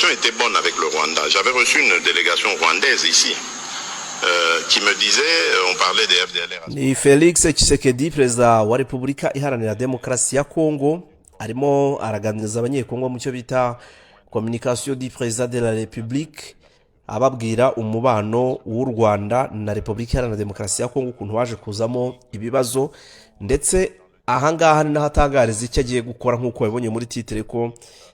situation était bonne avec le Rwanda. J'avais reçu une délégation rwandaise ici qui me disait, on parlait des FDLR. Ni Felix Tshisekedi, perezida wa Repubulika Iharanira Demokarasi ya Kongo, arimo araganiriza abanyekongo mu cyo bita communication du président de la République, ababwira umubano w'u Rwanda na Repubulika Iharanira Demokarasi ya Kongo ukuntu waje kuzamo ibibazo, ndetse ahangaha ni nahatangariza icyo agiye gukora nk'uko babibonye muri titre ko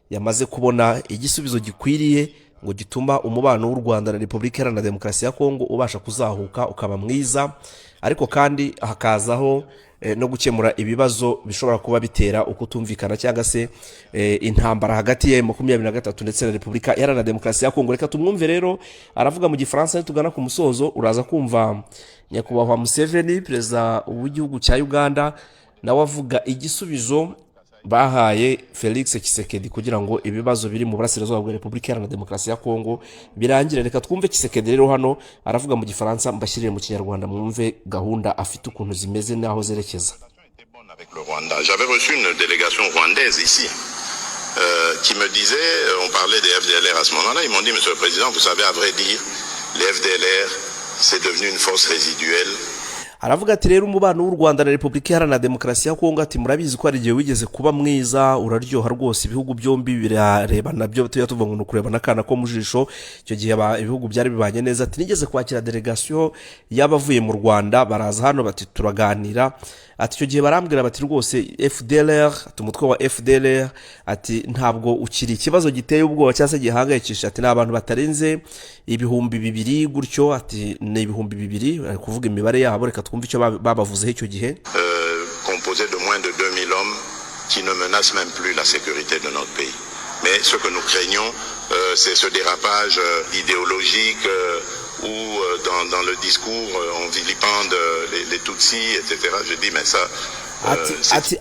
yamaze kubona igisubizo gikwiriye ngo gituma umubano w'u Rwanda na Repubulika Iharanira Demokarasi ya Kongo ubasha kuzahuka ukaba mwiza, ariko kandi hakazaho no gukemura ibibazo bishobora kuba bitera ukutumvikana cyangwa se intambara hagati ya M23 ndetse na Repubulika Iharanira Demokarasi ya Kongo. Reka tumwumve rero aravuga mu Gifaransa tugana ku musozo. Uraza kumva nyakubahwa Museveni, perezida w'igihugu cya Uganda, nawe avuga igisubizo bahaye Felix Tshisekedi kugira ngo ibibazo biri mu burasirazuba bwa Repubulika Iharanira Demokarasi ya Kongo birangire. Reka twumve Tshisekedi rero hano aravuga mu Gifaransa, mbashyirire mu Kinyarwanda mwumve gahunda afite ukuntu zimeze naho zerekeza. Avec le Rwanda, j'avais reçu une délégation rwandaise ici qui me disait, on parlait des FDLR à ce moment-là, ils m'ont dit, Monsieur le Président, vous savez, à vrai dire, les FDLR, c'est devenu une force résiduelle. Aravuga ati rero umubano w'u Rwanda na Repubulika Iharanira Demokarasi ya Kongo, ati murabizi ko ari igihe wigeze kuba mwiza, uraryoha rwose, ibihugu byombi birareba nabyo tuvuga ngo kureba nakana ko mujisho. Icyo gihe ibihugu byari bibanye neza. Ati nigeze kwakira delegation y'abavuye mu Rwanda, baraza hano bati turaganira. Ati icyo gihe barambwira bati rwose FDLR, umutwe wa FDLR, ati ntabwo ukiri ikibazo giteye ubwoba cyangwa se gihangayikishije. Ati n'abantu batarenze ibihumbi 2 gutyo, ati ni ibihumbi 2, ari kuvuga imibare yabo. Reka twumve icyo babavuzeho icyo gihe. Composé de moins de 2000 hommes qui ne menacent même plus la sécurité de notre pays. Mais ce que nous craignons, c'est ce dérapage idéologique où dans le discours on vilipende les Tutsis, etc. Je dis mais ça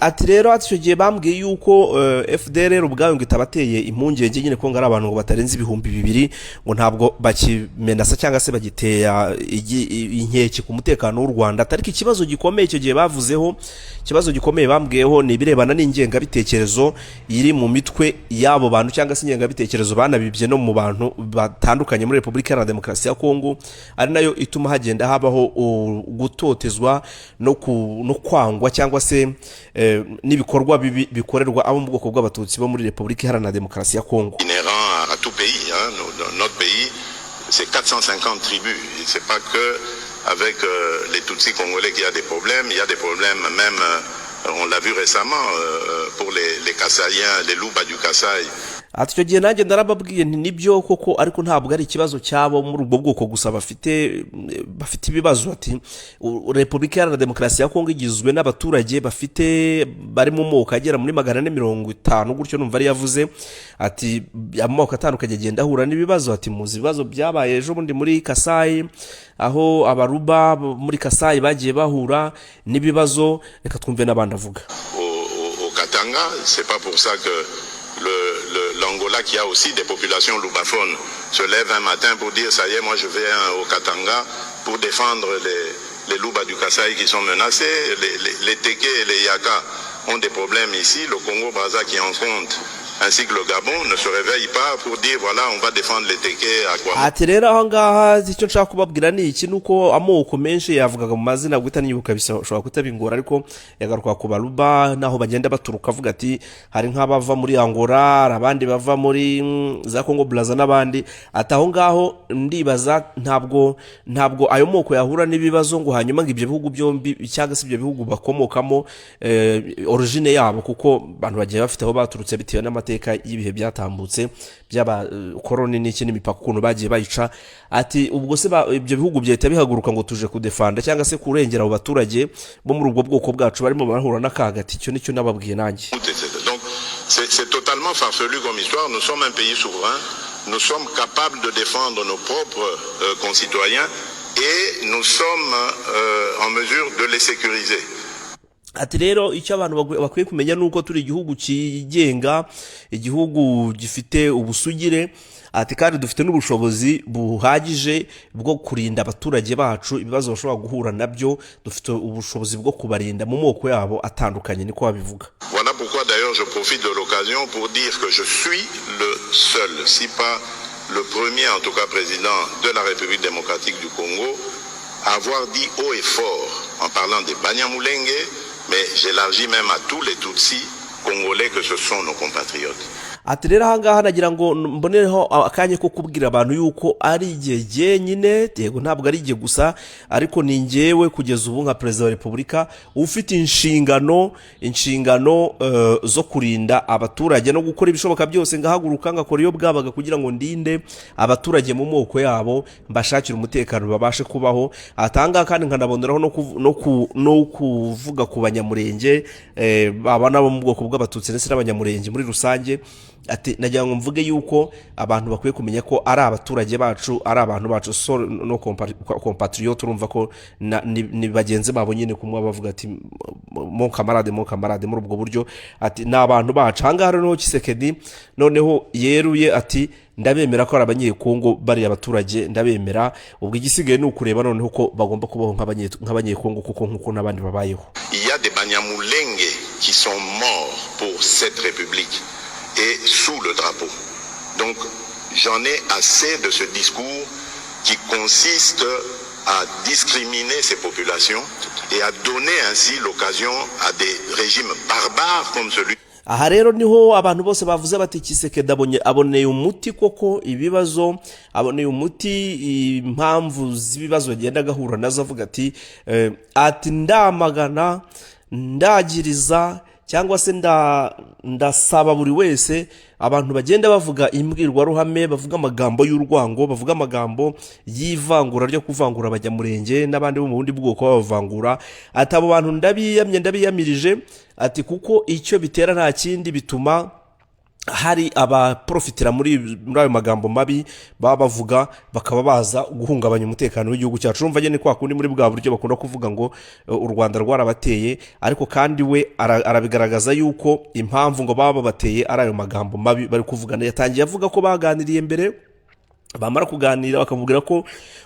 ati rero ati icyo gihe bambwiye yuko FDLR ubwayo ngo itabateye impungenge nyine ko ngari abantu ngo batarenze ibihumbi 2 ngo ntabwo bakimenasa cyangwa se bagitera inkeke ku mutekano w'u Rwanda. Atariko ikibazo gikomeye icyo gihe bavuzeho, ikibazo gikomeye bambwiyeho ni ibirebana n'ingenga bitekerezo iri mu mitwe y'abo bantu cyangwa se ingenga bitekerezo banabibye no mu bantu batandukanye muri Repubulika Iharanira Demokarasi ya Kongo, ari nayo ituma hagenda habaho gutotezwa no kwangwa cyangwa se n'ibikorwa bikorerwa abo mu bwoko bw'abatutsi bo muri Repubulika Iharanira Demokarasi ya Kongo. Inhérent à tout pays, hein, notre pays, c'est 450 tribus. C'est pas que avec les Tutsis congolais qu'il y a des problèmes. Il y a des problèmes même, on l'a vu récemment, pour les Kasaïens, les Luba du Kasaï. Ati icyo gihe nanjye ndarababwiye nibyo koko, ariko ntabwo ari ikibazo cyabo muri ubwo bwoko gusa bafite ibibazo. Ati Repubulika Iharanira Demokarasi ya Kongo igizwe n'abaturage bari mu moko agera muri 450 gutyo numva ari yavuze. Ati amoko atandukanye agenda ahura n'ibibazo. Ati muzi ibibazo byabaye ejo bundi muri Kasai, aho abaruba muri Kasai bagiye bahura n'ibibazo. Reka twumve n'abandi avuga. Au Katanga, c'est pas pour ça que l'Angola, qui a aussi des populations loubaphones, se lève un matin pour dire ça y est, moi je vais au Katanga pour défendre les Luba du Kasaï qui sont menacés. Les Téké et les Yaka ont des problèmes ici. Le Congo-Brazza qui en compte, ainsi que le Gabon, ne se réveille pas pour dire voilà on va défendre les Téké à quoi. Ati rero aho ngaha icyo nshaka kubabwira ni iki, nuko amoko menshi yavugaga mu mazina guhita nibuka bishobora kutabingora, ariko yagaruka ku baruba naho bagenda baturuka avuga ati hari nk'abava muri Angola, abandi bava muri za Congo Brazza n'abandi. Ati aho ngaho ndibaza ntabwo ayo moko yahura n'ibibazo ngo hanyuma ngo ibyo bihugu byombi cyangwa se ibyo bihugu bakomokamo origine yabo, kuko abantu bagiye bafite aho baturutse bitewe n'amateka y'ibihe byatambutse byaba koroni n'iki n'imipaka ukuntu bagiye bayica. Ati ubwo se ibyo bihugu byahita bihaguruka ngo tuje kudefanda cyangwa se kurengera abo baturage bo muri ubwo bwoko bwacu barimo barahura n'akaga. Ati icyo nicyo nababwiye nanjye. Donc c'est totalement farfelu comme histoire. Nous sommes un pays souverain, nous sommes capables de défendre nos propres concitoyens et nous sommes en mesure de les sécuriser. ati rero icyo abantu bakwiye kumenya ni uko turi igihugu cyigenga, igihugu gifite ubusugire, ati kandi dufite n'ubushobozi buhagije bwo kurinda abaturage bacu ibibazo bashobora guhura nabyo, dufite ubushobozi bwo kubarinda mu moko yabo atandukanye, niko babivuga. Voilà pourquoi d'ailleurs je profite de l'occasion pour dire que je suis le seul, si pas le premier en tout cas président de la République démocratique du Congo à avoir dit haut et fort en parlant des Banyamulenge, mais j'élargis même à tous les Tutsis congolais que ce sont nos compatriotes. Ati rero ahangaha nagira ngo mbonereho akanya ko kubwira abantu yuko ari igihe jyenyine, yego ntabwo ari igihe gusa, ariko ni njyewe kugeza ubu nka perezida wa repubulika ufite inshingano zo kurinda abaturage no gukora ibishoboka byose, ngahaguruka ngakora iyo bwabaga kugira ngo ndinde abaturage mu moko yabo, mbashakira umutekano babashe kubaho. Atanga kandi nkanaboneraho no kuvuga ku Banyamurenge, abana bo mu bwoko bw'Abatutsi ndetse n'Abanyamurenge muri rusange. Ati nagira ngo mvuge yuko abantu bakwiye kumenya ko ari abaturage bacu, ari abantu bacu, so no compatriote, urumva ko ni bagenzi babo nyine, kumwe bavuga ati mon camarade muri ubwo buryo. Ati ni abantu bacu. Ahangaha rero Tshisekedi noneho yeruye ati ndabemera ko ari abanyekongo, bari abaturage ndabemera, ubwo igisigaye ni ukureba noneho ko bagomba kubaho nk'abanyekongo kuko nkuko n'abandi babayeho. Il y a des Banyamulenge qui sont morts pour cette république et sous le drapeau. Donc j'en ai assez de ce discours qui consiste à discriminer ces populations et à donner ainsi l'occasion à des régimes barbares comme celui. Aha rero niho abantu bose bavuze bati Tshisekedi aboneye umuti koko ibibazo, aboneye umuti impamvu z'ibibazo agenda gahura nazo, avuga ati ndamagana, ndagiriza cyangwa se ndasaba buri wese abantu bagenda bavuga imbwirwaruhame, bavuga amagambo y'urwango, bavuga amagambo y'ivangura ryo kuvangura Abanyamurenge n'abandi bo mu bundi bwoko babavangura. Ati abo bantu ndabiyamirije, ati kuko icyo bitera nta kindi, bituma hari abaprofitira muri ayo magambo mabi baba bavuga, bakaba baza guhungabanya umutekano w'igihugu cyacu. Urumva nyine kwa kundi muri bwa buryo bakunda kuvuga ngo u Rwanda rwarabateye, ariko kandi we arabigaragaza yuko impamvu ngo baba babateye ari ayo magambo mabi bari kuvugana. Yatangiye avuga ko baganiriye mbere, bamara kuganira bakavugira ko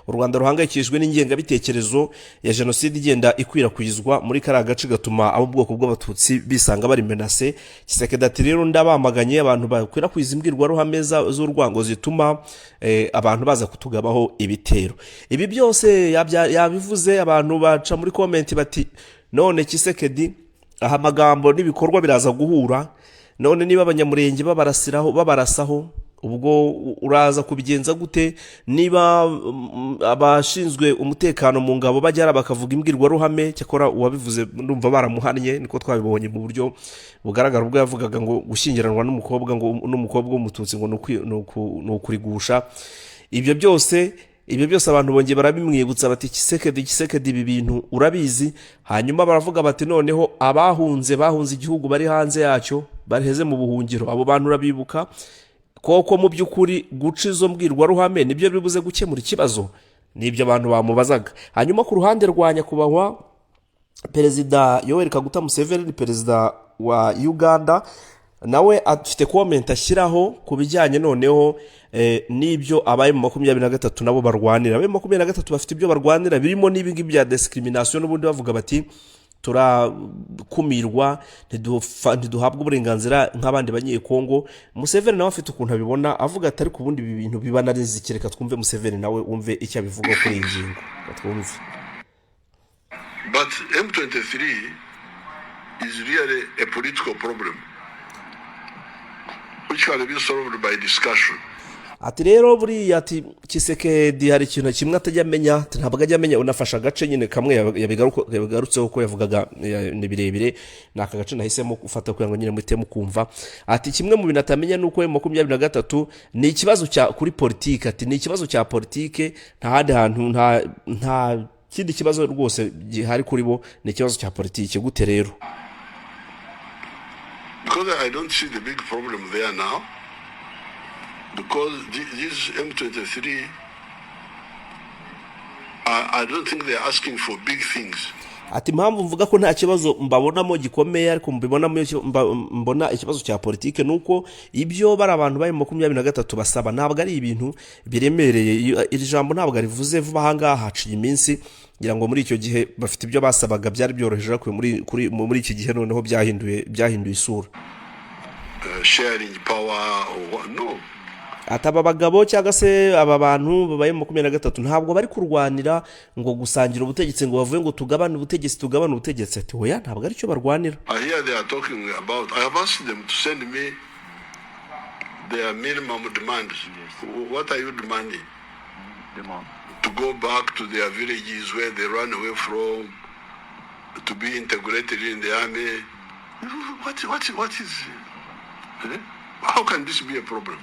u Rwanda ruhangayikishijwe n'ingengabitekerezo ya jenoside igenda ikwirakwizwa muri kariya gace, gatuma abo bwoko bw'Abatutsi bisanga bari menase. Tshisekedi ati rero ndabamaganye abantu bakwirakwiza imbwirwaruhame z'urwango zituma abantu baza kutugabaho ibitero. Ibi byose yabivuze, abantu baca muri comment bati none Tshisekedi aha magambo n'ibikorwa biraza guhura, none niba Abanyamurenge babarasaho ubwo uraza kubigenza gute? Niba abashinzwe umutekano mu ngabo bajyara bakavuga imbwirwaruhame, cyakora uwabivuze ndumva baramuhannye, niko twabibonye mu buryo bugaragara, ubwo yavugaga ngo gushyingiranwa n'umukobwa w'Umututsi ngo ni ukurigusha. Ibyo byose abantu bongeye barabimwibutsa bati Tshisekedi ibi bintu urabizi. Hanyuma baravuga bati noneho bahunze igihugu bari hanze yacyo, bariheze mu buhungiro, abo bantu urabibuka koko mu by'ukuri guca izo mbwirwaruhame nibyo bibuze gukemura ikibazo? Nibyo abantu bamubazaga. Hanyuma ku ruhande rwa nyakubahwa Perezida Yoweri Kaguta Museveni, perezida wa Uganda, nawe afite comment ashyiraho ku bijyanye noneho n'ibyo abaye mu 23 nabo barwanira. Abaye mu 23 bafite ibyo barwanira birimo n'ibingi bya discrimination, n'ubundi bavuga bati turakumirwa, ntiduhabwa uburenganzira nk'abandi banyekongo. Museveni nawe afite ukuntu abibona, avuga ati ariko ubundi ibi bintu biba narinzi, reka twumve Museveni nawe wumve icyo abivuga kuri iyi ngingo. Twumve. But M23 is really a political problem which can be solved by discussion. Ati rero buriya ati Tshisekedi hari ikintu kimwe atajya amenya, ntabwo ajya amenya, unafasha agace nyine kamwe yabigarutseho ko yavugaga ni birebire, naka gace nahisemo gufata kugira ngo nyine mutemo kumva. Ati kimwe mu bintu atamenya nuko M23 ni ikibazo cya kuri politike, ati ni ikibazo cya politike, nta handi hantu nta kindi kibazo rwose gihari kuri bo, ni ikibazo cya politike. Gute rero? Because I don't see the big problem there now. Because this M23, I don't think they're asking for big things. ati impamvu mvuga ko nta kibazo mbabonamo gikomeye ariko mbona ikibazo cya politike nuko ibyo bari abantu bari 23 basaba ntabwo ari ibintu biremereye. Iri jambo ntabwo rivuze vuba ahangaha haciye iminsi ngira ngo muri icyo gihe bafite ibyo basabaga byari byoroheje ariko muri iki gihe noneho byahinduye isura. Sharing power or no. Ataba bagabo cyangwa se aba bantu babaye 23 ntabwo bari kurwanira ngo gusangira ubutegetsi ngo bavuye ngo tugabane ubutegetsi ati hoya ntabwo ari cyo barwanira. I hear they are talking about, I have asked them to send me their minimum demands. What are you demanding? To go back to their villages where they ran away from, to be integrated in the army. What is how can this be a problem?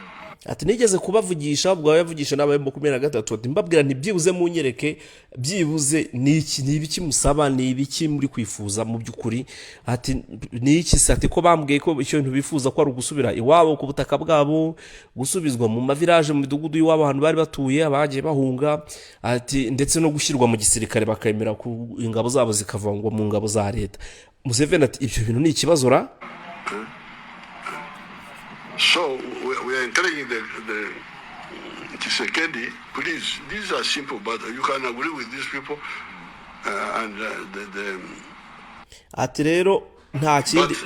Ati nigeze kubavugisha ubwo yavugisha n'abaye 23 ati mbabwira ntibyibuze munyereke byibuze nibiki musaba nibiki muri kwifuza mu byukuri. Ati niki se ati ko bambwiye ko icyo bifuza ko ari ugusubira iwabo ku butaka bwabo, gusubizwa mu mavirage mu midugudu y'iwabo abantu bari batuye abagiye bahunga. Ati ndetse no gushyirwa mu gisirikare bakemera ku ingabo zabo zikavangwa mu ngabo za leta. Museveni ati ibyo bintu ni ikibazo ra. So we are encouraging the Tshisekedi, please, these are simple, but you can agree with these people and Ati rero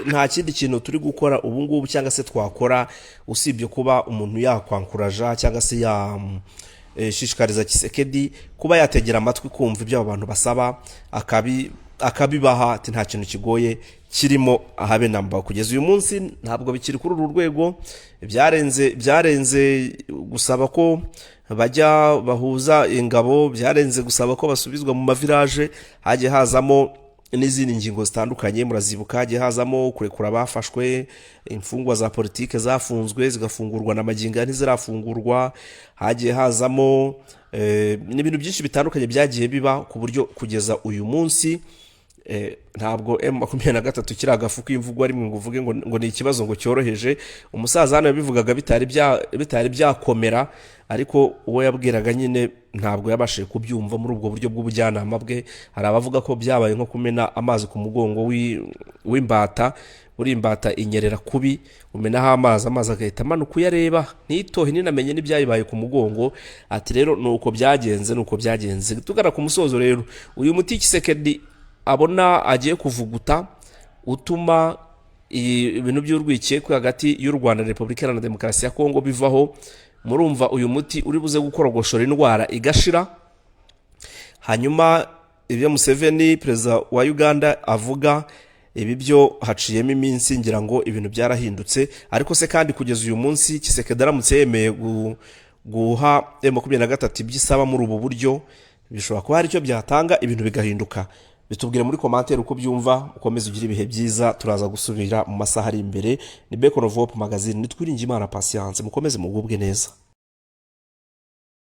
nta kindi kintu turi gukora ubu ngubu cyangwa se twakora usibye kuba umuntu yakwankuraja cyangwa se shishikariza Tshisekedi kuba yategera amatwi kumva ibyo abantu basaba akabibaha. Ati nta kintu kigoye kirimo ahabe namba kugeza uyu munsi ntabwo bikiri kuri uru rwego. Byarenze gusaba ko bajya bahuza ingabo, byarenze gusaba ko basubizwa mu mavirage, hagiye hazamo n'izindi ngingo zitandukanye. Murazibuka hagiye hazamo kurekura bafashwe, imfungwa za politike zafunzwe zigafungurwa na maginga ntizirafungurwa, hagiye hazamo n'ibintu byinshi bitandukanye byagiye biba ku buryo kugeza uyu munsi ntabwo M23 kiragafu kwimvugwa rimwe ngo uvuge ngo ni ikibazo ngo cyoroheje. Umusaza hano yabivugaga bitari byakomera ariko uwo yabwiraga nyine ntabwo yabashije kubyumva muri ubwo buryo bw'ubujyanama bwe. Hari abavuga ko byabaye nko kumena amazi ku mugongo w'imbata, uri imbata inyerera kubi umenaho amazi agahita amanuka uyareba ntitohe ninamenye n'ibyayibaye ku mugongo. Ati rero nuko byagenze tugana ku musozo. Rero uyu muti Tshisekedi abona agiye kuvuguta utuma ibintu by'urwikekwe hagati y'u Rwanda na Repubulika Iharanira Demokarasi ya Kongo bivaho. Murumva uyu muti uri buze gukorogoshora indwara igashira. Hanyuma ibyo Museveni perezida wa Uganda avuga ibi byo haciyemo iminsi ngira ngo ibintu byarahindutse. Ariko se kandi kugeza uyu munsi Tshisekedi aramutse yemeye guha M23 ibyisaba muri ubu buryo bishobora kuba hari icyo byatanga ibintu bigahinduka. Bitubwire muri commentaire uko byumva. Ukomeze ugira ibihe byiza, turaza gusubira mu masaha ari imbere. Ni Bacon of Hope magazine, nitwiringe Imana Patience. Mukomeze mugubwe neza.